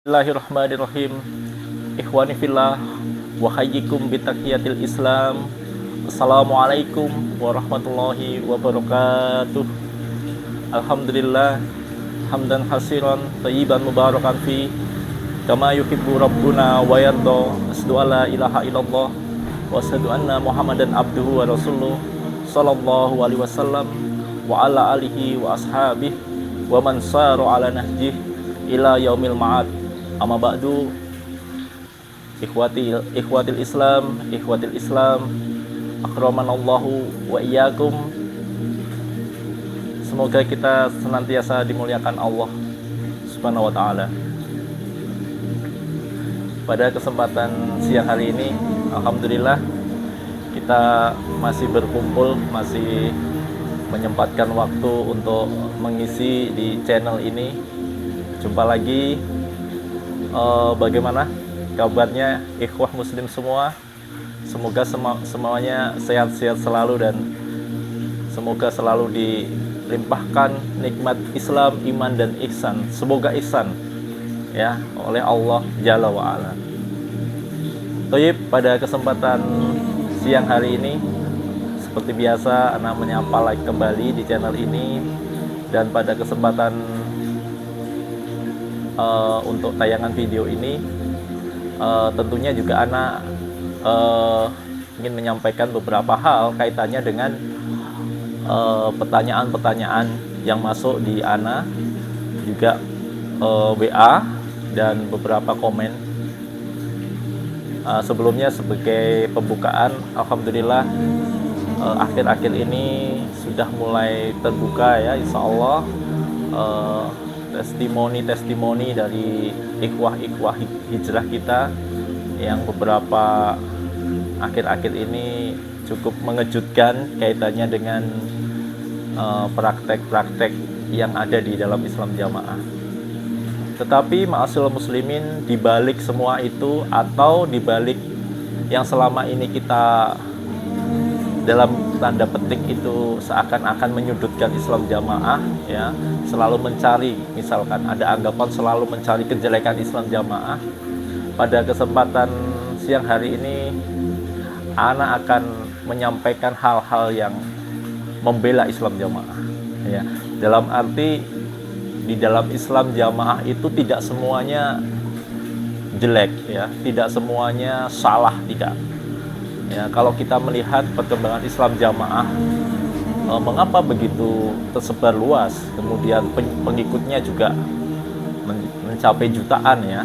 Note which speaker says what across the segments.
Speaker 1: Bismillahirrahmanirrahim. Ikhwani fillah wa hayyikum bitahiyatil Islam. Assalamualaikum warahmatullahi wabarakatuh. Alhamdulillah hamdan hasiran thayyiban mubarakan fi kama yuhibbu rabbuna wa yarda. Asyhadu alla ilaha illallah wa asyhadu anna Muhammadan abduhu wa rasuluh sallallahu alaihi wasallam wa ala alihi wa ashabihi wa man sara ala nahjih ila yaumil ma'ad. Amma ba'du, ikhwatil Islam, akramanallahu wa iyyakum. Semoga kita senantiasa dimuliakan Allah Subhanahu wa taala. Pada kesempatan siang hari ini, alhamdulillah kita masih berkumpul, masih menyempatkan waktu untuk mengisi di channel ini. Jumpa lagi. Bagaimana kabarnya ikhwah muslim semua? Semoga semuanya sehat-sehat selalu dan semoga selalu dilimpahkan nikmat Islam, iman dan ihsan. Semoga ihsan ya oleh Allah Jalla wa Ala. Thayyib, pada kesempatan siang hari ini seperti biasa ana menyapa like kembali di channel ini, dan pada kesempatan untuk tayangan video ini tentunya juga ana ingin menyampaikan beberapa hal kaitannya dengan pertanyaan-pertanyaan yang masuk di ana, juga WA dan beberapa komen. Sebelumnya sebagai pembukaan, alhamdulillah akhir-akhir ini sudah mulai terbuka ya, insya Allah testimoni dari ikhwah hijrah kita yang beberapa akhir-akhir ini cukup mengejutkan kaitannya dengan praktek-praktek yang ada di dalam Islam jamaah. Tetapi ma'asyiral muslimin, dibalik semua itu atau dibalik yang selama ini kita dalam tanda petik itu seakan-akan menyudutkan Islam jamaah ya, selalu mencari, misalkan ada anggapan selalu mencari kejelekan Islam jamaah. Pada kesempatan siang hari ini ana akan menyampaikan hal-hal yang membela Islam jamaah ya, dalam arti di dalam Islam jamaah itu tidak semuanya jelek ya, tidak semuanya salah, tidak. Ya, kalau kita melihat perkembangan Islam jamaah, mengapa begitu tersebar luas, kemudian pengikutnya juga mencapai jutaan ya.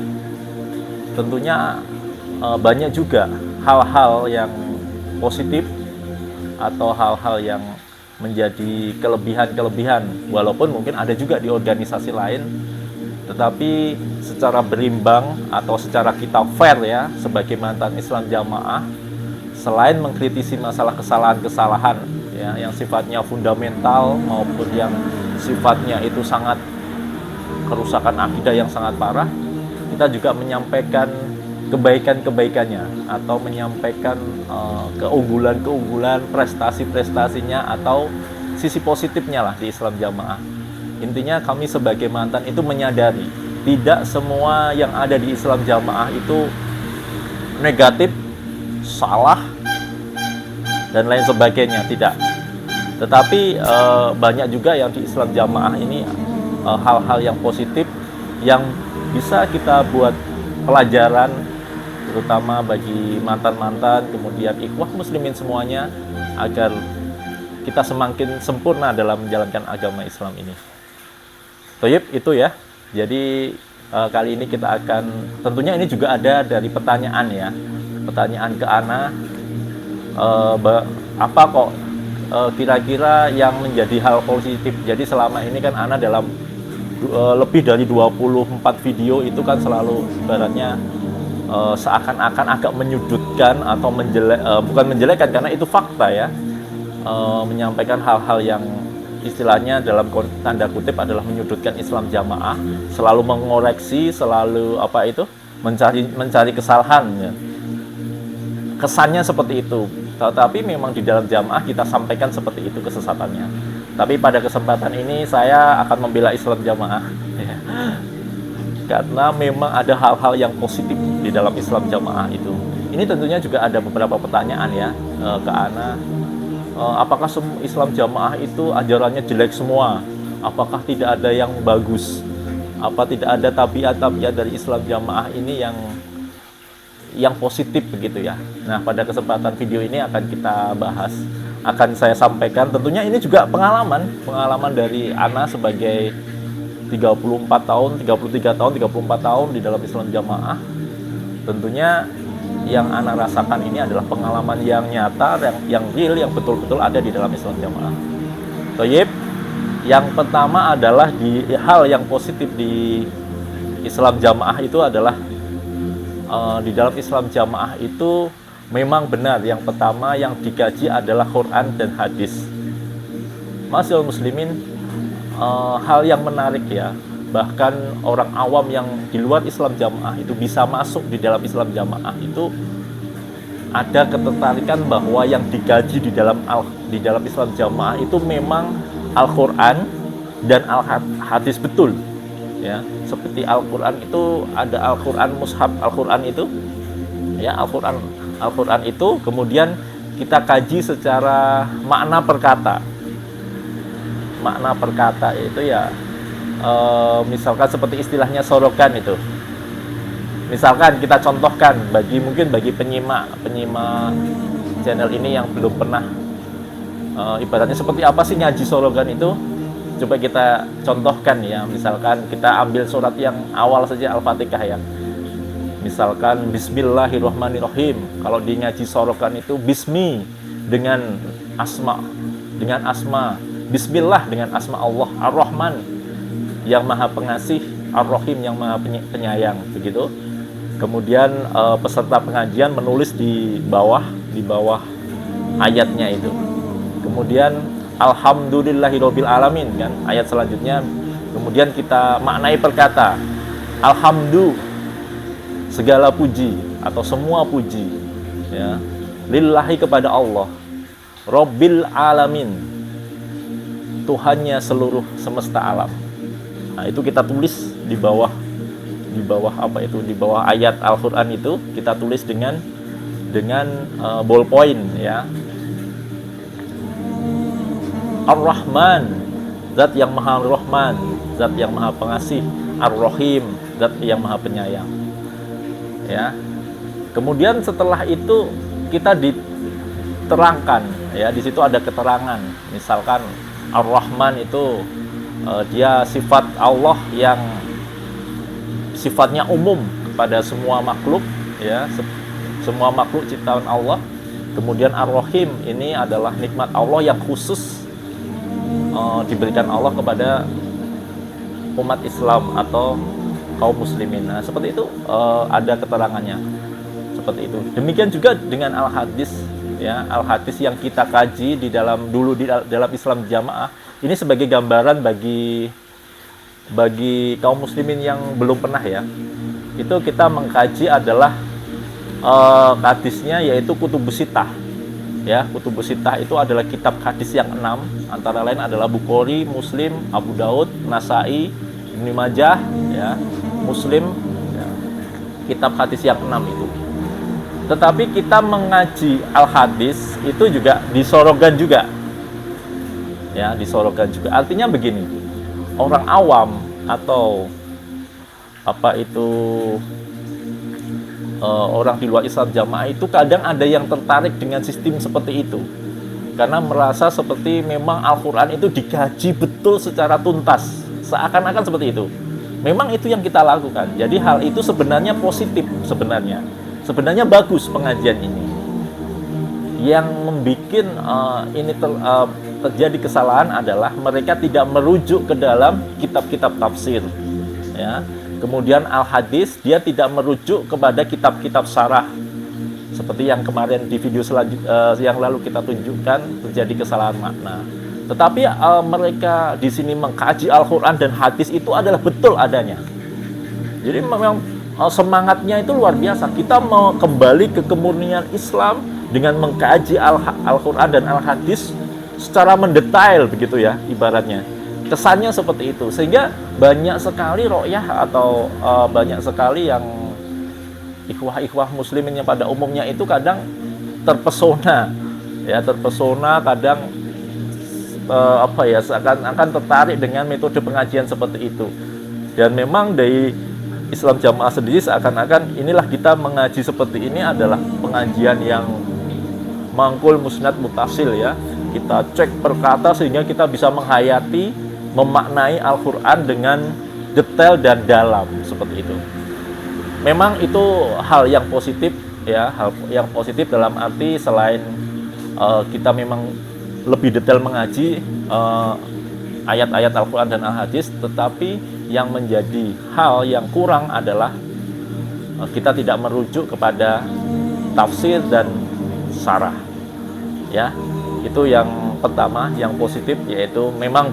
Speaker 1: Tentunya banyak juga hal-hal yang positif atau hal-hal yang menjadi kelebihan-kelebihan, walaupun mungkin ada juga di organisasi lain, tetapi secara berimbang atau secara kita fair ya, sebagai mantan Islam jamaah, selain mengkritisi masalah kesalahan-kesalahan ya, yang sifatnya fundamental maupun yang sifatnya itu sangat kerusakan akidah yang sangat parah, kita juga menyampaikan kebaikan-kebaikannya atau menyampaikan keunggulan-keunggulan, prestasi-prestasinya atau sisi positifnya lah di Islam jamaah. Intinya kami sebagai mantan itu menyadari tidak semua yang ada di Islam jamaah itu negatif, salah dan lain sebagainya, tidak. Tetapi banyak juga yang di Islam jamaah ini hal-hal yang positif yang bisa kita buat pelajaran, terutama bagi mantan-mantan, kemudian ikhwah muslimin semuanya, agar kita semakin sempurna dalam menjalankan agama Islam ini. Thayyib, itu ya. Jadi kali ini kita akan, tentunya ini juga ada dari pertanyaan ya, pertanyaan ke ana, apa kok kira-kira yang menjadi hal positif. Jadi selama ini kan ana dalam lebih dari 24 video itu kan selalu ibaratnya seakan-akan agak menyudutkan atau bukan menjelekkan, karena itu fakta ya, menyampaikan hal-hal yang istilahnya dalam tanda kutip adalah menyudutkan Islam jamaah, selalu mengoreksi, selalu mencari kesalahan ya. Kesannya seperti itu, tetapi memang di dalam jamaah kita sampaikan seperti itu kesesatannya. Tapi pada kesempatan ini saya akan membela Islam jamaah. karena memang ada hal-hal yang positif di dalam Islam jamaah itu. Ini tentunya juga ada beberapa pertanyaan ya ke Ana. Apakah Islam jamaah itu ajarannya jelek semua? Apakah tidak ada yang bagus? Apa tidak ada tabiat-tabiat dari Islam jamaah ini yang positif begitu ya? Nah, pada kesempatan video ini akan kita bahas, akan saya sampaikan. Tentunya ini juga pengalaman dari Ana sebagai 34 tahun, 33 tahun, 34 tahun di dalam Islam jamaah. Tentunya yang Ana rasakan ini adalah pengalaman yang nyata, yang real, yang betul-betul ada di dalam Islam jamaah. Toyib, yang pertama adalah di hal yang positif di Islam jamaah itu adalah di dalam Islam jamaah itu memang benar, yang pertama yang dikaji adalah Quran dan hadis. Ma'asyiral muslimin, hal yang menarik ya, bahkan orang awam yang di luar Islam jamaah itu bisa masuk di dalam Islam jamaah itu ada ketertarikan bahwa yang dikaji di dalam Islam jamaah itu memang Al-Quran dan Al-Hadis betul ya. Seperti Al-Quran itu ada Al-Quran mushaf Al-Quran itu ya, Al-Quran itu kemudian kita kaji secara makna perkata itu ya. Misalkan seperti istilahnya sorokan itu, misalkan kita contohkan mungkin bagi penyimak channel ini yang belum pernah ibaratnya seperti apa sih ngaji sorokan itu, coba kita contohkan ya. Misalkan kita ambil surat yang awal saja, Al-Fatihah ya, misalkan Bismillahirrahmanirrahim. Kalau di ngaji sorokan itu bismi dengan asma, Bismillah dengan asma Allah, Ar-Rahman yang maha pengasih, Ar-Rahim yang maha penyayang, begitu. Kemudian peserta pengajian menulis di bawah ayatnya itu. Kemudian Alhamdulillahirabbil alamin kan, ayat selanjutnya. Kemudian kita maknai perkata alhamdu, segala puji atau semua puji ya, lillahi kepada Allah, Rabbil alamin, Tuhannya seluruh semesta alam. Nah, itu kita tulis di bawah ayat Al-Qur'an itu kita tulis dengan ballpoint ya. Ar-Rahman, zat yang maha Rahman, zat yang maha pengasih, Ar-Rahim, zat yang maha penyayang. Ya. Kemudian setelah itu kita diterangkan ya, di situ ada keterangan. Misalkan Ar-Rahman itu dia sifat Allah yang sifatnya umum kepada semua makhluk ya, semua makhluk ciptaan Allah. Kemudian Ar-Rahim ini adalah nikmat Allah yang khusus diberikan Allah kepada umat Islam atau kaum muslimin. Nah, seperti itu ada keterangannya. Seperti itu. Demikian juga dengan Al-Hadis ya, Al-Hadis yang kita kaji di dalam Islam jamaah. Ini sebagai gambaran bagi kaum muslimin yang belum pernah ya. Itu kita mengkaji adalah hadisnya yaitu Kutubus Sittah. Ya, Kutubus Sittah itu adalah kitab hadis yang 6, antara lain adalah Bukhari, Muslim, Abu Daud, Nasai, Ibnu Majah ya, Muslim ya, kitab hadis yang 6 itu. Tetapi kita mengaji Al-Hadis itu juga disorogan juga. Ya, disorogan juga. Artinya begini, orang awam atau orang di luar Islam jamaah itu kadang ada yang tertarik dengan sistem seperti itu karena merasa seperti memang Al-Quran itu dikaji betul secara tuntas, seakan-akan seperti itu. Memang itu yang kita lakukan. Jadi hal itu sebenarnya positif, sebenarnya bagus pengajian ini. Yang membuat ini terjadi kesalahan adalah mereka tidak merujuk ke dalam kitab-kitab tafsir ya. Kemudian Al-Hadis dia tidak merujuk kepada kitab-kitab syarah seperti yang kemarin di video yang lalu kita tunjukkan, terjadi kesalahan makna. Tetapi mereka di sini mengkaji Al-Quran dan hadis itu adalah betul adanya. Jadi memang semangatnya itu luar biasa. Kita mau kembali ke kemurnian Islam dengan mengkaji Al-Quran dan Al-Hadis secara mendetail begitu ya, ibaratnya. kesannya seperti itu, sehingga banyak sekali ro'yah atau banyak sekali yang ikhwah-ikhwah muslimin yang pada umumnya itu kadang terpesona, ya terpesona, kadang seakan-akan tertarik dengan metode pengajian seperti itu. Dan memang dari Islam Jamaah sendiri seakan-akan inilah kita mengaji seperti ini adalah pengajian yang mangkul musnad mutasil, ya. Kita cek per kata sehingga kita bisa menghayati, memaknai Al-Quran dengan detail dan dalam seperti itu. Memang itu hal yang positif, ya, hal yang positif dalam arti selain kita memang lebih detail mengaji ayat-ayat Al-Quran dan Al-Hadis, tetapi yang menjadi hal yang kurang adalah kita tidak merujuk kepada tafsir dan syarah, ya. Itu yang pertama, yang positif, yaitu memang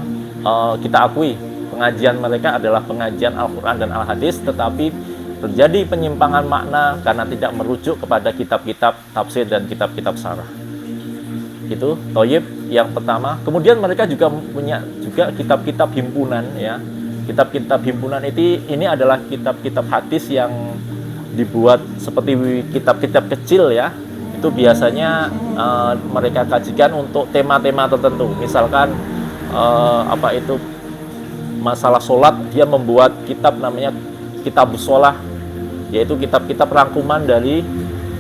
Speaker 1: kita akui pengajian mereka adalah pengajian Al-Quran dan Al-Hadis, tetapi terjadi penyimpangan makna karena tidak merujuk kepada kitab-kitab tafsir dan kitab-kitab syarah. Itu Thayyib yang pertama. Kemudian mereka juga punya juga kitab-kitab himpunan, ya. Kitab-kitab himpunan ini adalah kitab-kitab hadis yang dibuat seperti kitab-kitab kecil, ya. Itu biasanya mereka kajikan untuk tema-tema tertentu. Misalkan masalah sholat, dia membuat kitab namanya Kitabus Sholah, yaitu kitab-kitab rangkuman dari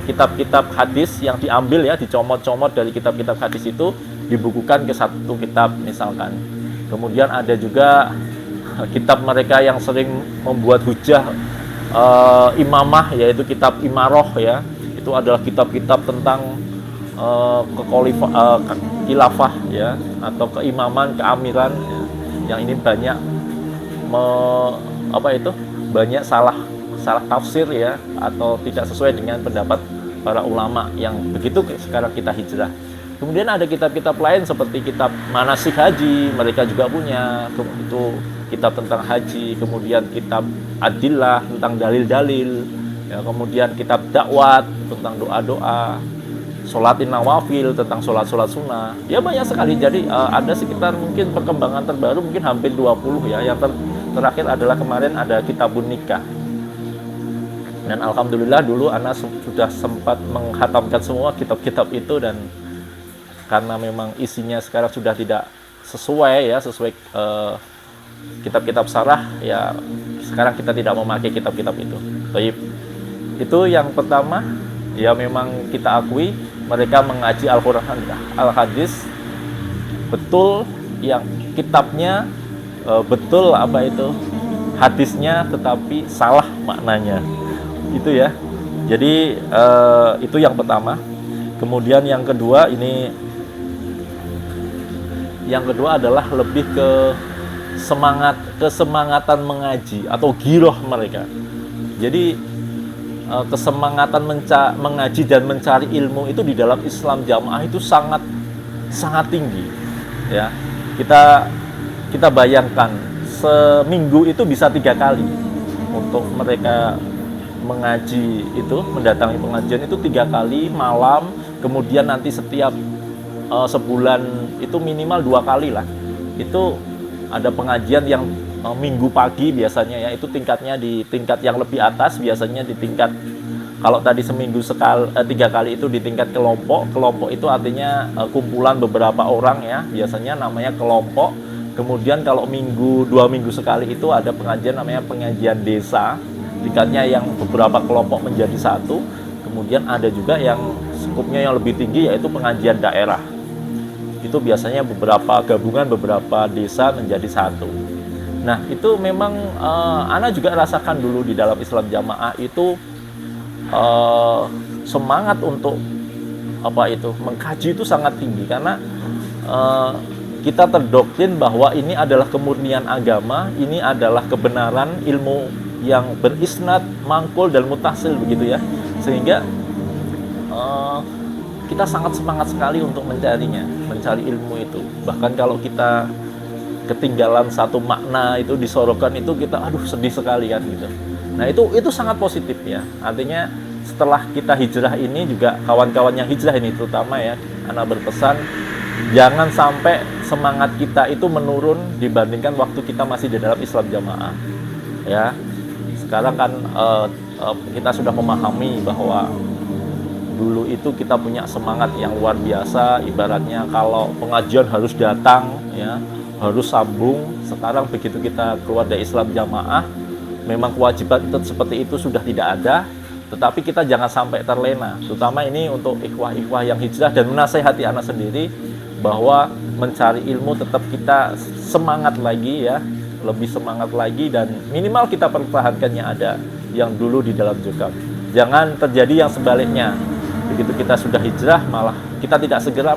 Speaker 1: kitab-kitab hadis yang diambil, ya, dicomot-comot dari kitab-kitab hadis itu, dibukukan ke satu kitab misalkan. Kemudian ada juga kitab mereka yang sering membuat hujah imamah, yaitu kitab Imaroh, ya. Itu adalah kitab-kitab tentang khilafah, ya, atau keimaman, keamiran, ya. Yang ini banyak banyak salah tafsir, ya, atau tidak sesuai dengan pendapat para ulama yang begitu sekarang kita hijrah. Kemudian ada kitab-kitab lain seperti kitab manasik haji, mereka juga punya, itu kitab tentang haji. Kemudian kitab adillah tentang dalil-dalil, ya. Kemudian kitab dakwat tentang doa-doa, sholatin nawafil tentang sholat-sholat sunnah, ya, banyak sekali. Jadi ada sekitar mungkin perkembangan terbaru mungkin hampir 20, ya. Yang terakhir adalah kemarin ada kitabun nikah. Dan alhamdulillah dulu Ana sudah sempat menghatamkan semua kitab-kitab itu, dan karena memang isinya sekarang sudah tidak sesuai, ya, sesuai kitab-kitab syarah, ya, sekarang kita tidak memakai kitab-kitab itu. Baik. Itu yang pertama, ya, memang kita akui mereka mengaji Al-Quran, Al-Hadis betul, yang kitabnya betul hadisnya, tetapi salah maknanya. Itu, ya. Jadi itu yang pertama. Kemudian yang kedua adalah lebih ke kesemangatan mengaji atau giroh mereka. Jadi kesemangatan mengaji dan mencari ilmu itu di dalam Islam Jamaah itu sangat tinggi, ya. Kita bayangkan seminggu itu bisa 3 kali untuk mereka mengaji, itu mendatangi pengajian itu 3 kali malam. Kemudian nanti setiap sebulan itu minimal 2 kali lah. Itu ada pengajian yang minggu pagi biasanya, ya, itu tingkatnya di tingkat yang lebih atas, biasanya di tingkat, kalau tadi seminggu 3 kali itu di tingkat kelompok itu artinya kumpulan beberapa orang, ya, biasanya namanya kelompok. Kemudian kalau 2 minggu sekali itu ada pengajian namanya pengajian desa, tingkatnya yang beberapa kelompok menjadi satu. Kemudian ada juga yang skupnya yang lebih tinggi, yaitu pengajian daerah. Itu biasanya gabungan beberapa desa menjadi satu. Nah, itu memang Ana juga rasakan dulu di dalam Islam Jamaah itu semangat untuk mengkaji itu sangat tinggi, karena kita terdoktrin bahwa ini adalah kemurnian agama, ini adalah kebenaran ilmu yang berisnad, mangkul dan mutasil, begitu, ya. Sehingga kita sangat semangat sekali untuk mencari ilmu itu. Bahkan kalau kita ketinggalan satu makna itu disorotkan, itu kita sedih sekali, kan, gitu. Nah, itu sangat positif, ya. Artinya setelah kita hijrah ini juga kawan-kawan yang hijrah ini terutama, ya, Ana berpesan jangan sampai semangat kita itu menurun dibandingkan waktu kita masih di dalam Islam jamaah. Ya, sekarang kan kita sudah memahami bahwa dulu itu kita punya semangat yang luar biasa, ibaratnya kalau pengajian harus datang, ya, harus sambung. Sekarang begitu kita keluar dari Islam jamaah, memang kewajiban itu seperti itu sudah tidak ada, tetapi kita jangan sampai terlena. Terutama ini untuk ikhwah-ikhwah yang hijrah, dan menasehati anak sendiri bahwa mencari ilmu tetap kita semangat lagi, ya, lebih semangat lagi, dan minimal kita pertahankan yang ada yang dulu di dalam juga. Jangan terjadi yang sebaliknya. Begitu kita sudah hijrah, malah kita tidak segera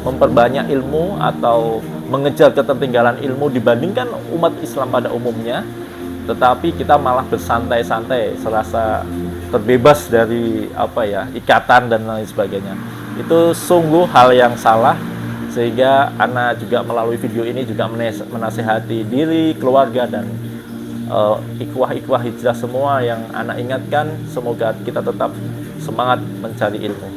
Speaker 1: memperbanyak ilmu atau mengejar ketertinggalan ilmu dibandingkan umat Islam pada umumnya, tetapi kita malah bersantai-santai, serasa terbebas dari ikatan dan lain sebagainya. Itu sungguh hal yang salah, sehingga Ana juga melalui video ini juga menasehati diri, keluarga, dan ikhwah-ikhwah hijrah semua yang Ana ingatkan, semoga kita tetap semangat mencari ilmu.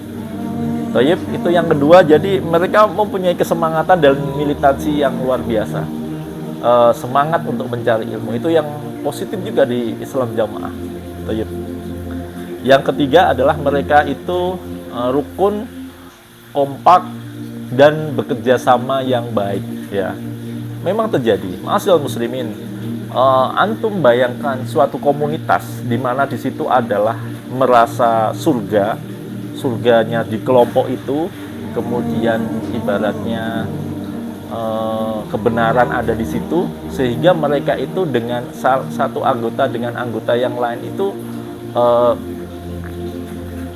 Speaker 1: Tayyib, itu yang kedua. Jadi mereka mempunyai kesemangatan dan militansi yang luar biasa, semangat untuk mencari ilmu, itu yang positif juga di Islam jamaah. Tayyib. Yang ketiga adalah mereka itu rukun, kompak, dan bekerja sama yang baik, ya. Memang terjadi, ma'asyiral muslimin, antum bayangkan suatu komunitas di mana di situ adalah merasa surganya di kelompok itu, kemudian ibaratnya kebenaran ada di situ, sehingga mereka itu dengan satu anggota dengan anggota yang lain itu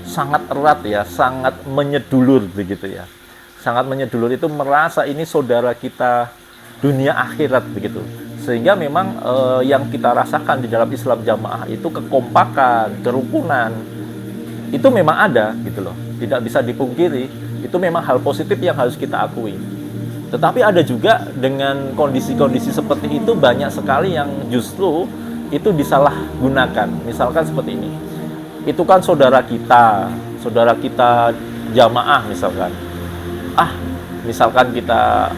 Speaker 1: sangat erat, ya, sangat menyedulur begitu, ya. Sangat menyedulur, itu merasa ini saudara kita dunia akhirat begitu. Sehingga memang yang kita rasakan di dalam Islam jamaah itu kekompakan, kerukunan, itu memang ada gitu loh, tidak bisa dipungkiri. Itu memang hal positif yang harus kita akui. Tetapi ada juga dengan kondisi-kondisi seperti itu banyak sekali yang justru itu disalahgunakan. Misalkan seperti ini, itu kan saudara kita jamaah misalkan. Misalkan kita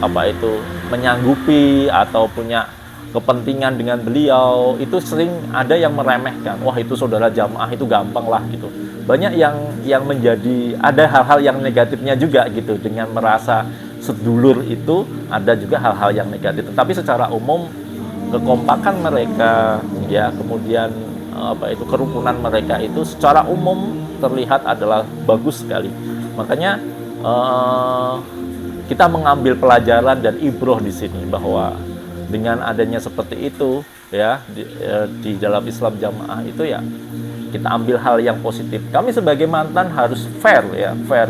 Speaker 1: menyanggupi atau punya kepentingan dengan beliau, itu sering ada yang meremehkan. Wah, itu saudara jamaah, itu gampang lah gitu. Banyak yang menjadi, ada hal-hal yang negatifnya juga gitu, dengan merasa sedulur itu ada juga hal-hal yang negatif. Tetapi secara umum kekompakan mereka, ya, kemudian kerukunan mereka itu secara umum terlihat adalah bagus sekali. Makanya kita mengambil pelajaran dan ibroh di sini bahwa dengan adanya seperti itu, ya, di dalam Islam jamaah itu, ya, kita ambil hal yang positif. Kami sebagai mantan harus fair, ya, fair.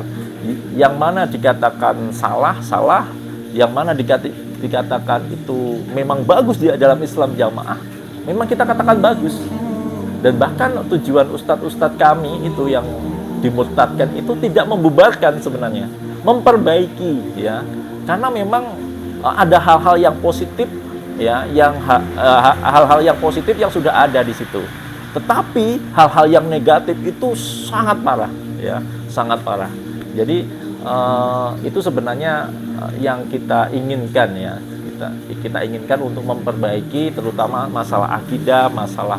Speaker 1: Yang mana dikatakan salah, yang mana dikatakan itu memang bagus di dalam Islam jamaah, memang kita katakan bagus. Dan bahkan tujuan ustadz-ustadz kami itu yang dimurtadkan itu tidak membubarkan sebenarnya, memperbaiki, ya, karena memang ada hal-hal yang positif, ya, hal-hal yang positif yang sudah ada di situ. Tetapi hal-hal yang negatif itu sangat parah, ya, sangat parah. Jadi itu sebenarnya yang kita inginkan, ya, kita inginkan untuk memperbaiki, terutama masalah akidah, masalah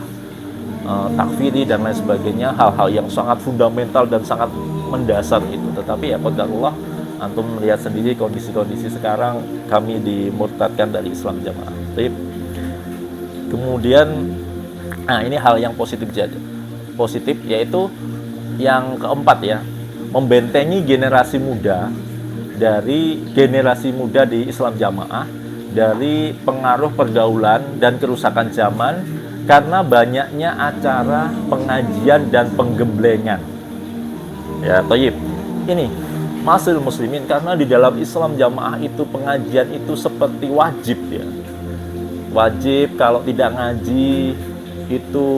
Speaker 1: takfiri dan lain sebagainya, hal-hal yang sangat fundamental dan sangat mendasar itu. Tetapi ya qadarullah, antum melihat sendiri kondisi-kondisi sekarang kami dimurtadkan dari Islam jamaah. Kemudian ini hal yang positif yaitu yang keempat, ya, membentengi generasi muda di Islam jamaah dari pengaruh pergaulan dan kerusakan zaman karena banyaknya acara pengajian dan penggemblengan. Ya, thayyib. Ini ma'asyiral muslimin, karena di dalam Islam jamaah itu pengajian itu seperti wajib, ya. Wajib, kalau tidak ngaji itu,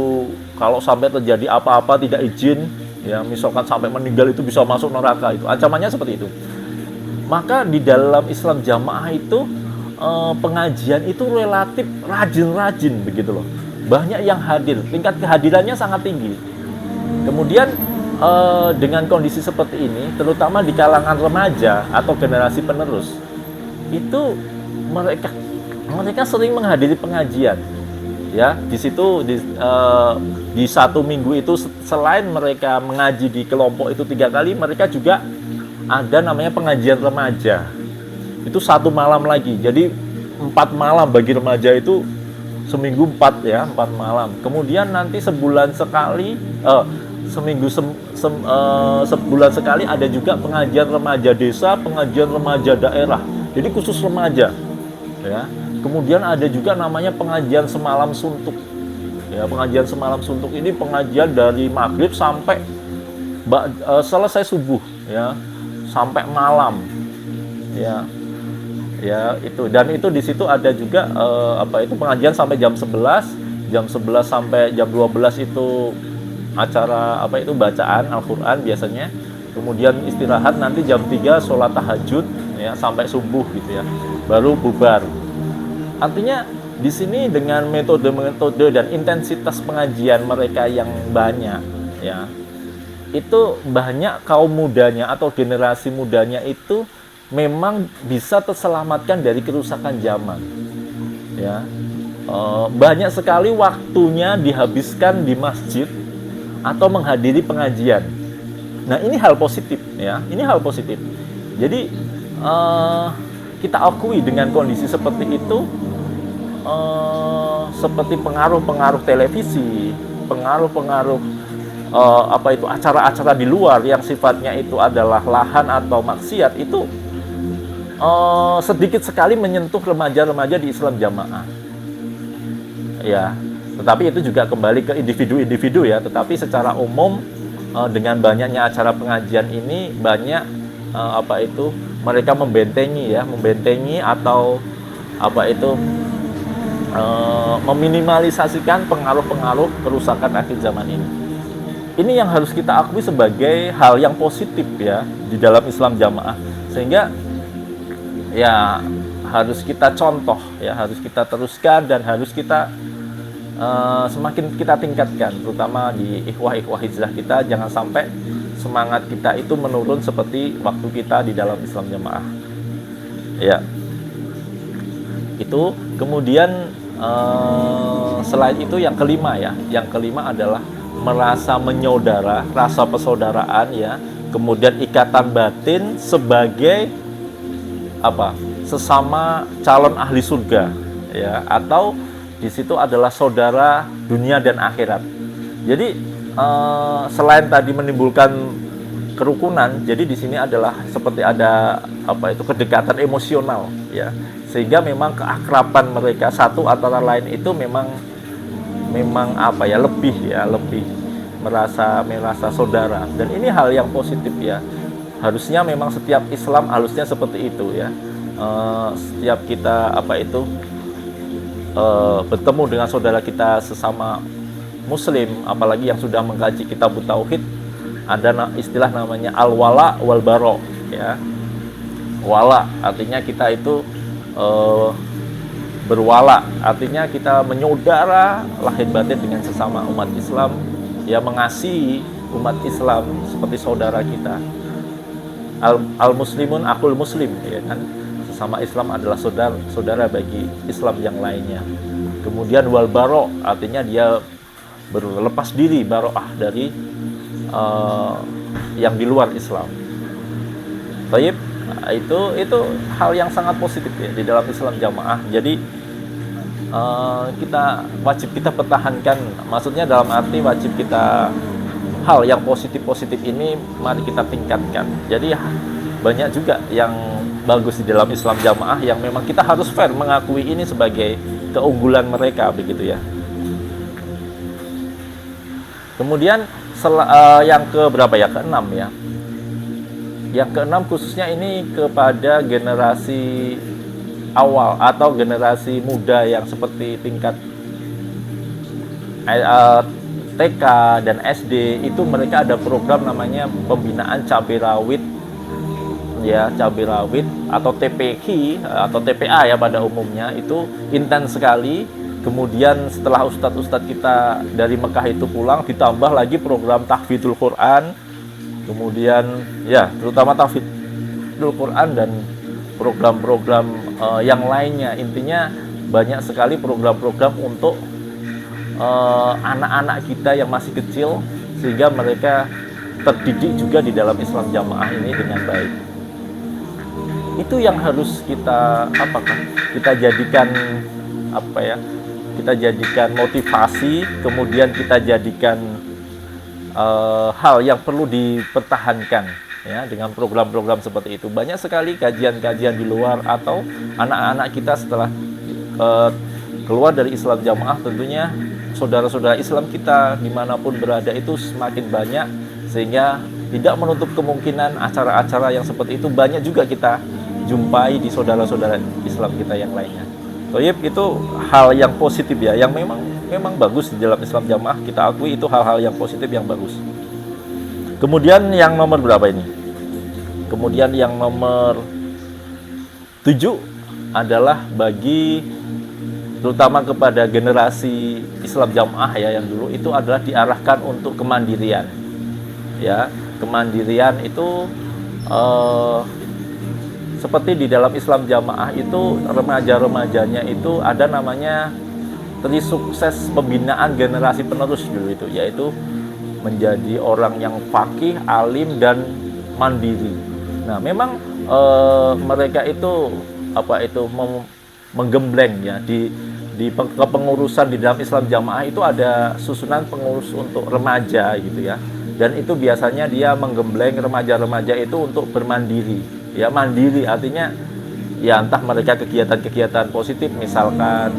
Speaker 1: kalau sampai terjadi apa-apa tidak izin, ya, misalkan sampai meninggal itu bisa masuk neraka, itu ancamannya seperti itu. Maka di dalam Islam jamaah itu pengajian itu relatif rajin-rajin begitu loh. Banyak yang hadir, tingkat kehadirannya sangat tinggi. Kemudian dengan kondisi seperti ini, terutama di kalangan remaja atau generasi penerus, itu mereka mereka sering menghadiri pengajian, ya. Di situ di satu minggu itu selain mereka mengaji di kelompok itu 3 kali, mereka juga ada namanya pengajian remaja. Itu 1 malam lagi. Jadi 4 malam bagi remaja itu seminggu 4 ya, 4 malam. Kemudian nanti sebulan sekali sebulan sekali ada juga pengajian remaja desa, pengajian remaja daerah. Jadi khusus remaja, ya. Kemudian ada juga namanya pengajian semalam suntuk. Ya, pengajian semalam suntuk ini pengajian dari maghrib sampai selesai subuh, ya, sampai malam, ya. Ya, itu. Dan itu di situ ada juga pengajian sampai jam 11 sampai jam 12 itu acara bacaan Al-Qur'an biasanya. Kemudian istirahat nanti jam 3 sholat tahajud, ya, sampai subuh gitu ya. Baru bubar. Artinya di sini dengan metode-metode dan intensitas pengajian mereka yang banyak, ya, itu banyak kaum mudanya atau generasi mudanya itu memang bisa terselamatkan dari kerusakan zaman, ya. Banyak sekali waktunya dihabiskan di masjid atau menghadiri pengajian. Nah, ini hal positif, ya. Ini hal positif. Jadi kita akui dengan kondisi seperti itu, seperti pengaruh-pengaruh televisi, pengaruh-pengaruh acara-acara di luar yang sifatnya itu adalah lahan atau maksiat itu sedikit sekali menyentuh remaja-remaja di Islam Jamaah, ya. Tetapi itu juga kembali ke individu-individu, ya. Tetapi secara umum dengan banyaknya acara pengajian ini banyak mereka membentengi atau meminimalisasikan pengaruh-pengaruh kerusakan akhir zaman ini. Ini yang harus kita akui sebagai hal yang positif, ya, di dalam Islam Jamaah, sehingga ya harus kita contoh, ya, harus kita teruskan dan harus kita semakin kita tingkatkan, terutama di ikhwah-ikhwah hijrah kita. Jangan sampai semangat kita itu menurun seperti waktu kita di dalam Islam Jamaah, ya. Itu kemudian selain itu yang kelima, ya, yang kelima adalah merasa menyaudara, rasa persaudaraan, ya. Kemudian ikatan batin sebagai sesama calon ahli surga, ya, atau di situ adalah saudara dunia dan akhirat. Jadi selain tadi menimbulkan kerukunan, jadi di sini adalah seperti ada kedekatan emosional, ya, sehingga memang keakraban mereka satu antara lain itu memang lebih merasa saudara. Dan ini hal yang positif, ya. Harusnya memang setiap Islam harusnya seperti itu, ya. Setiap kita bertemu dengan saudara kita sesama muslim, apalagi yang sudah mengkaji kitab tauhid, ada istilah namanya al-wala wal bara, ya. Wala artinya kita itu berwala, artinya kita menyaudara lahir batin dengan sesama umat Islam, ya, mengasihi umat Islam seperti saudara kita. Al-muslimun akhul muslim, ya kan, sesama Islam adalah saudara bagi Islam yang lainnya. Kemudian wal baro artinya dia berlepas diri, baroah dari yang di luar Islam. Baik, itu hal yang sangat positif, ya, di dalam Islam Jamaah. Jadi wajib kita pertahankan, maksudnya dalam arti wajib kita hal yang positif ini mari kita tingkatkan. Jadi banyak juga yang bagus di dalam Islam Jamaah yang memang kita harus fair mengakui ini sebagai keunggulan mereka, begitu, ya. Kemudian yang ke berapa, ya, keenam, ya. Yang keenam khususnya ini kepada generasi awal atau generasi muda yang seperti tingkat TK dan SD, itu mereka ada program namanya pembinaan cabai rawit, ya, cabai rawit atau TPQ atau TPA, ya, pada umumnya. Itu intens sekali. Kemudian setelah ustadz-ustadz kita dari Mekah itu pulang, ditambah lagi program tahfidzul Quran. Kemudian, ya, terutama tahfidzul Quran dan program-program yang lainnya. Intinya banyak sekali program-program untuk anak-anak kita yang masih kecil, sehingga mereka terdidik juga di dalam Islam Jamaah ini dengan baik. Itu yang harus kita kita jadikan kita jadikan motivasi, kemudian kita jadikan hal yang perlu dipertahankan ya, dengan program-program seperti itu. Banyak sekali kajian-kajian di luar, atau anak-anak kita setelah keluar dari Islam Jamaah, tentunya saudara-saudara Islam kita dimanapun berada itu semakin banyak, sehingga tidak menutup kemungkinan acara-acara yang seperti itu banyak juga kita jumpai di saudara-saudara Islam kita yang lainnya. Toyib, itu hal yang positif ya, yang memang bagus di dalam Islam Jamaah. Kita akui itu hal-hal yang positif yang bagus. Kemudian yang nomor berapa ini? Kemudian yang nomor 7 adalah bagi terutama kepada generasi Islam Jamaah ya, yang dulu itu adalah diarahkan untuk kemandirian. Ya, kemandirian itu seperti di dalam Islam Jamaah itu remaja-remajanya itu ada namanya tri sukses pembinaan generasi penerus dulu itu, yaitu menjadi orang yang faqih, alim, dan mandiri. Nah, memang mereka itu menggembleng ya di kepengurusan di dalam Islam Jamaah itu ada susunan pengurus untuk remaja gitu ya, dan itu biasanya dia menggembleng remaja-remaja itu untuk bermandiri. Ya, mandiri artinya ya entah mereka kegiatan-kegiatan positif, misalkan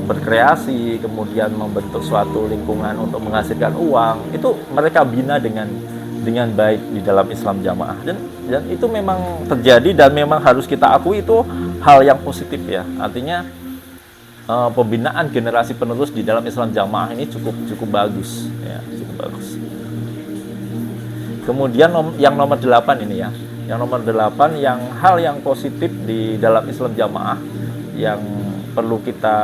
Speaker 1: berkreasi, kemudian membentuk suatu lingkungan untuk menghasilkan uang, itu mereka bina dengan baik di dalam Islam Jamaah, dan itu memang terjadi dan memang harus kita akui itu hal yang positif ya. Artinya pembinaan generasi penerus di dalam Islam Jamaah ini cukup bagus ya, cukup bagus. Kemudian yang nomor 8 ini ya. Yang nomor 8, yang hal yang positif di dalam Islam Jamaah yang perlu kita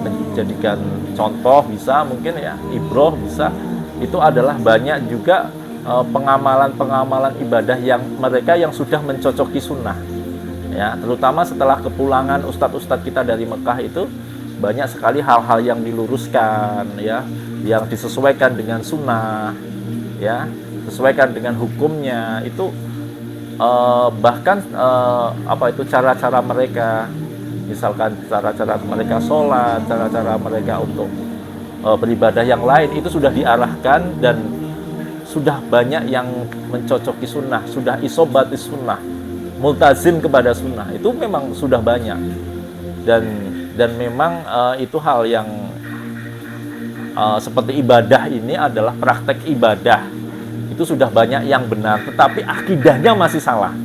Speaker 1: menjadikan contoh, bisa mungkin ya, ibroh bisa, itu adalah banyak juga pengamalan-pengamalan ibadah yang mereka yang sudah mencocoki sunnah ya, terutama setelah kepulangan ustadz-ustadz kita dari Mekah itu banyak sekali hal-hal yang diluruskan ya, yang disesuaikan dengan sunnah ya, sesuaikan dengan hukumnya itu, bahkan cara-cara mereka, misalkan cara-cara mereka sholat, cara-cara mereka untuk beribadah yang lain itu sudah diarahkan dan sudah banyak yang mencocoki sunnah, sudah isobati sunnah, multazim kepada sunnah, itu memang sudah banyak, dan memang itu hal yang seperti ibadah ini adalah praktek ibadah. Itu sudah banyak yang benar, tetapi akidahnya masih salah.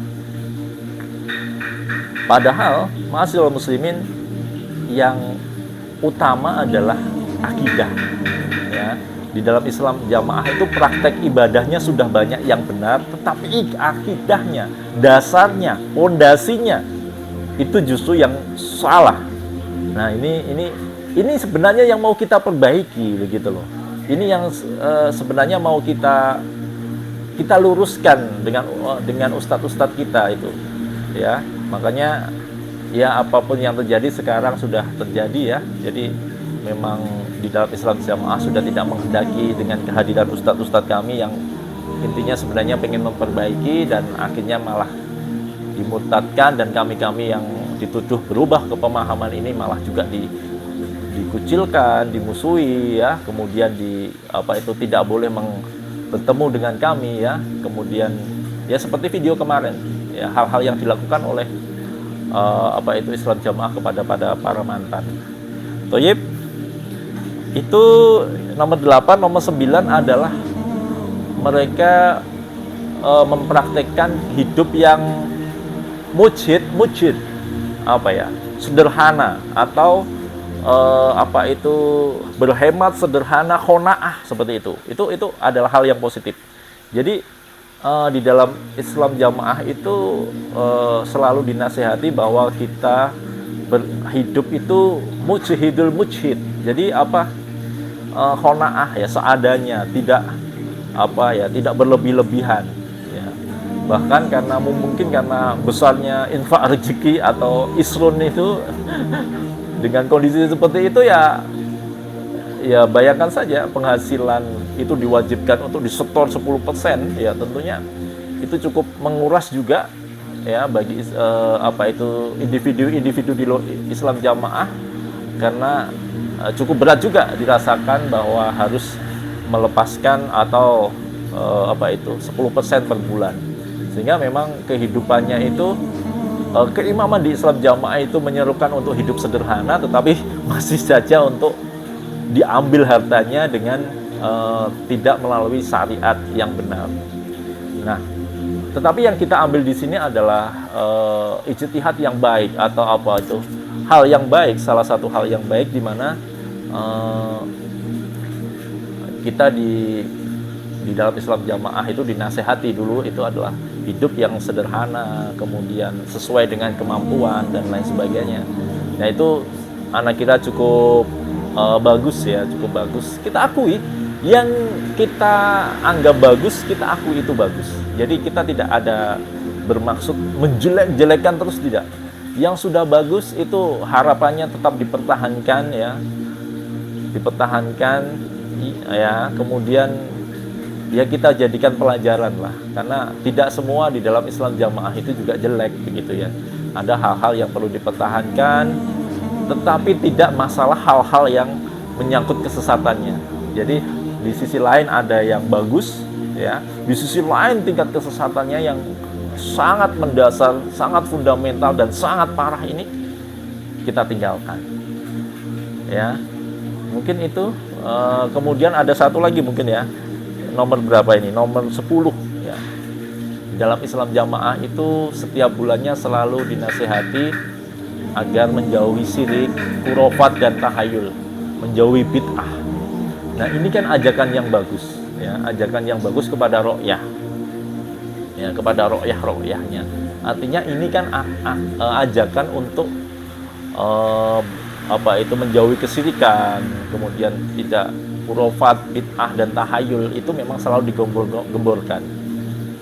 Speaker 1: Padahal ma'asyiral muslimin, yang utama adalah akidah ya. Di dalam Islam Jamaah itu praktek ibadahnya sudah banyak yang benar, tetapi akidahnya, dasarnya, pondasinya itu justru yang salah. Nah, ini sebenarnya yang mau kita perbaiki begitu loh. Ini yang sebenarnya mau kita luruskan dengan ustadz-ustadz kita itu ya. Makanya ya, apapun yang terjadi sekarang sudah terjadi ya. Jadi memang di dalam Islam Jamaah sudah tidak menghendaki dengan kehadiran ustadz-ustadz kami yang intinya sebenarnya pengen memperbaiki, dan akhirnya malah dimurtadkan, dan kami-kami yang dituduh berubah ke pemahaman ini malah juga dikucilkan, dimusuhi ya, kemudian tidak boleh bertemu dengan kami ya, kemudian ya seperti video kemarin ya, hal-hal yang dilakukan oleh Islam Jamaah kepada para mantan. Toyib, itu nomor 8. Nomor 9 adalah mereka mempraktekkan hidup yang mujid sederhana, atau berhemat sederhana, qanaah, seperti itu. Itu adalah hal yang positif. Jadi di dalam Islam Jamaah itu selalu dinasihati bahwa kita hidup itu mujhidul mujhid. Jadi qanaah ya, seadanya, tidak berlebih-lebihan ya. Bahkan karena mungkin karena besarnya infak rezeki atau isrun itu dengan kondisi seperti itu ya, ya bayangkan saja penghasilan itu diwajibkan untuk disetor 10%, ya tentunya itu cukup menguras juga ya bagi individu-individu di Islam jamaah, karena cukup berat juga dirasakan bahwa harus melepaskan atau 10% per bulan. Sehingga memang kehidupannya itu keimaman di Islam jamaah itu menyerukan untuk hidup sederhana, tetapi masih saja untuk diambil hartanya dengan tidak melalui syariat yang benar. Nah, tetapi yang kita ambil di sini adalah ijtihad yang baik atau hal yang baik, salah satu hal yang baik di mana kita di dalam Islam jamaah itu dinasehati dulu itu adalah hidup yang sederhana, kemudian sesuai dengan kemampuan dan lain sebagainya. Nah, itu anak kita cukup bagus ya, cukup bagus. Kita akui yang kita anggap bagus, kita akui itu bagus. Jadi kita tidak ada bermaksud menjelek-jelekan terus, tidak. Yang sudah bagus itu harapannya tetap dipertahankan ya. Dipertahankan ya, kemudian ya kita jadikan pelajaran lah, karena tidak semua di dalam Islam jamaah itu juga jelek begitu ya. Ada hal-hal yang perlu dipertahankan, tetapi tidak masalah hal-hal yang menyangkut kesesatannya. Jadi di sisi lain ada yang bagus ya, di sisi lain tingkat kesesatannya yang sangat mendasar, sangat fundamental dan sangat parah ini kita tinggalkan ya. Mungkin itu kemudian ada satu lagi mungkin ya, nomor berapa ini? Nomor 10 ya. Dalam Islam jamaah itu setiap bulannya selalu dinasihati agar menjauhi syirik, khurafat dan tahayul, menjauhi bid'ah. Nah, ini kan ajakan yang bagus ya, ajakan yang bagus kepada ro'yah. Ya, kepada ro'yahnya. Artinya ini kan ajakan untuk menjauhi kesyirikan, kemudian tidak khurafat, bid'ah dan tahayul itu memang selalu digembor-gemborkan.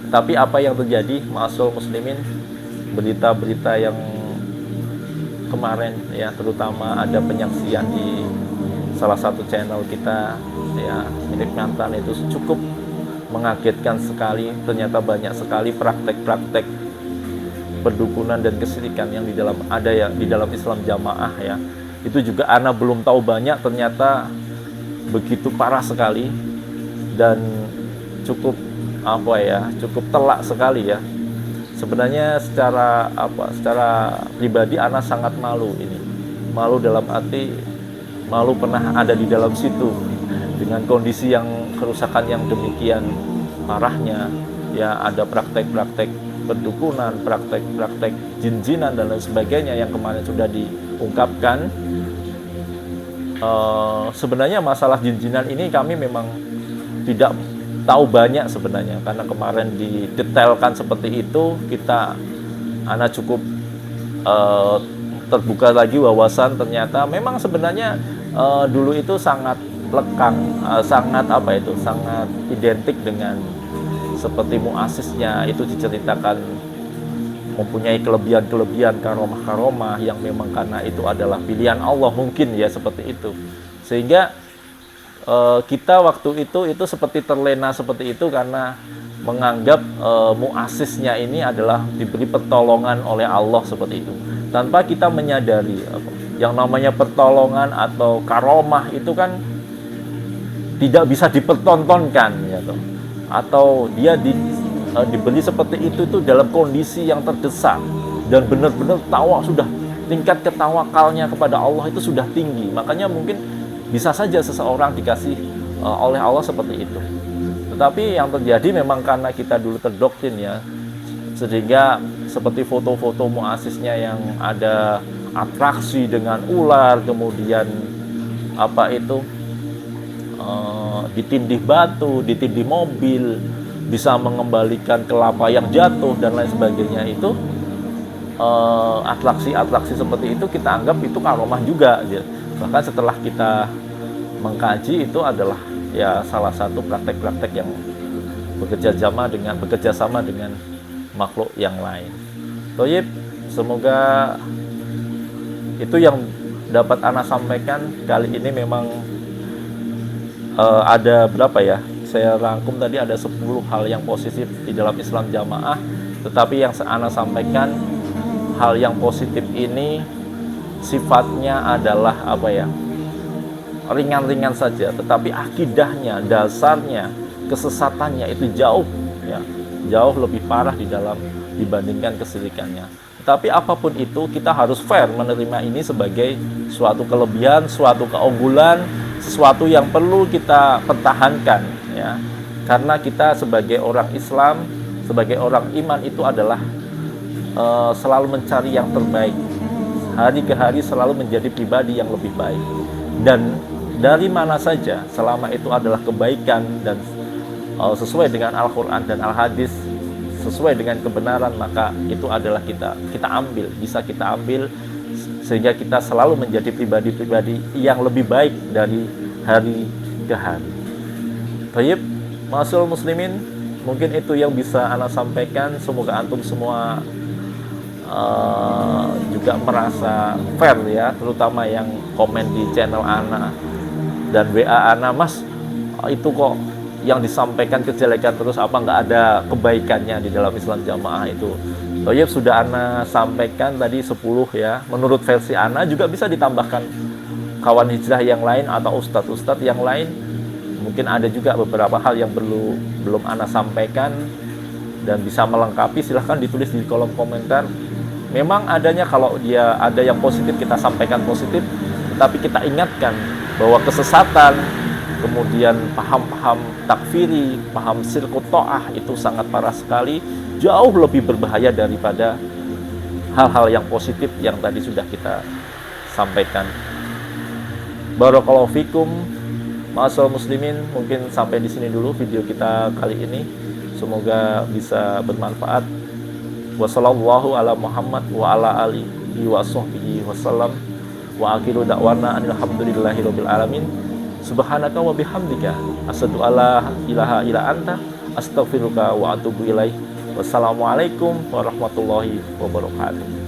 Speaker 1: Tapi apa yang terjadi, ma'asyiral muslimin, berita-berita yang kemarin ya, terutama ada penyaksian di salah satu channel kita ya, milik Mantan, itu cukup mengagetkan sekali. Ternyata banyak sekali praktek-praktek perdukunan dan kesyirikan yang di dalam Islam jamaah ya. Itu juga ana belum tahu banyak, ternyata begitu parah sekali dan cukup cukup telak sekali ya. Sebenarnya secara pribadi ana sangat malu ini. Malu dalam arti malu pernah ada di dalam situ dengan kondisi yang kerusakan yang demikian parahnya ya. Ada praktek-praktek perdukunan, praktek-praktek jin-jinan dan lain sebagainya yang kemarin sudah diungkapkan. Sebenarnya masalah jin-jinan ini kami memang tidak tahu banyak sebenarnya, karena kemarin didetailkan seperti itu, anak cukup terbuka lagi wawasan. Ternyata memang sebenarnya dulu itu sangat lekang, sangat identik dengan seperti muasisnya itu diceritakan mempunyai kelebihan-kelebihan, karomah-karomah yang memang karena itu adalah pilihan Allah mungkin ya, seperti itu. Sehingga kita waktu itu seperti terlena seperti itu karena menganggap muasisnya ini adalah diberi pertolongan oleh Allah seperti itu, tanpa kita menyadari yang namanya pertolongan atau karomah itu kan tidak bisa dipertontonkan ya, atau dia dibeli seperti itu dalam kondisi yang terdesak dan benar-benar sudah tingkat ketawakalnya kepada Allah itu sudah tinggi. Makanya mungkin bisa saja seseorang dikasih oleh Allah seperti itu. Tetapi yang terjadi memang karena kita dulu terdoktrin ya, sehingga seperti foto-foto muasisnya yang ada atraksi dengan ular, kemudian ditindih batu, ditindih mobil, bisa mengembalikan kelapa yang jatuh dan lain sebagainya. Itu atraksi-atraksi seperti itu kita anggap itu karomah juga ya. Bahkan setelah kita mengkaji, itu adalah ya salah satu praktek-praktek yang bekerja sama dengan makhluk yang lain. Toyib, semoga itu yang dapat Ana sampaikan kali ini. Memang ada berapa ya? Saya rangkum tadi ada 10 hal yang positif di dalam Islam Jamaah. Tetapi yang Ana sampaikan, hal yang positif ini sifatnya adalah apa ya? Ringan-ringan saja, tetapi akidahnya, dasarnya, kesesatannya itu jauh ya, jauh lebih parah di dalam dibandingkan kesyirikannya. Tapi apapun itu, kita harus fair menerima ini sebagai suatu kelebihan, suatu keunggulan, sesuatu yang perlu kita pertahankan ya. Karena kita sebagai orang Islam, sebagai orang iman itu adalah selalu mencari yang terbaik. Hari ke hari selalu menjadi pribadi yang lebih baik. Dan dari mana saja, selama itu adalah kebaikan dan sesuai dengan Al-Quran dan Al-Hadis, sesuai dengan kebenaran, maka itu adalah kita ambil, bisa kita ambil, sehingga kita selalu menjadi pribadi-pribadi yang lebih baik dari hari ke hari. Baik, ma'asyiral muslimin, mungkin itu yang bisa Ana sampaikan. Semoga antum semua juga merasa fair ya, terutama yang komen di channel Ana dan WA Ana, Mas, itu kok yang disampaikan kejelekan terus, apa nggak ada kebaikannya di dalam Islam Jamaah itu. Toyib, sudah Ana sampaikan tadi 10 ya. Menurut versi Ana juga bisa ditambahkan kawan hijrah yang lain atau ustadz-ustadz yang lain. Mungkin ada juga beberapa hal yang belum Ana sampaikan dan bisa melengkapi, silahkan ditulis di kolom komentar. Memang adanya, kalau dia ada yang positif kita sampaikan positif, tetapi kita ingatkan bahwa kesesatan, kemudian paham-paham takfiri, paham sirkut ta'ah itu sangat parah sekali, jauh lebih berbahaya daripada hal-hal yang positif yang tadi sudah kita sampaikan. Barakallahu fikum, ma'asyiral muslimin, mungkin sampai di sini dulu video kita kali ini. Semoga bisa bermanfaat. Wassallallahu ala Muhammad wa ala alihi wa sahbihi wasallam. Wa akhiru da'wana alhamdulillahi rabbil alamin. Subhanaka wa bihamdika asyhadu alla ilaha illa anta astaghfiruka wa atubu ilaih. Wassalamualaikum warahmatullahi wabarakatuh.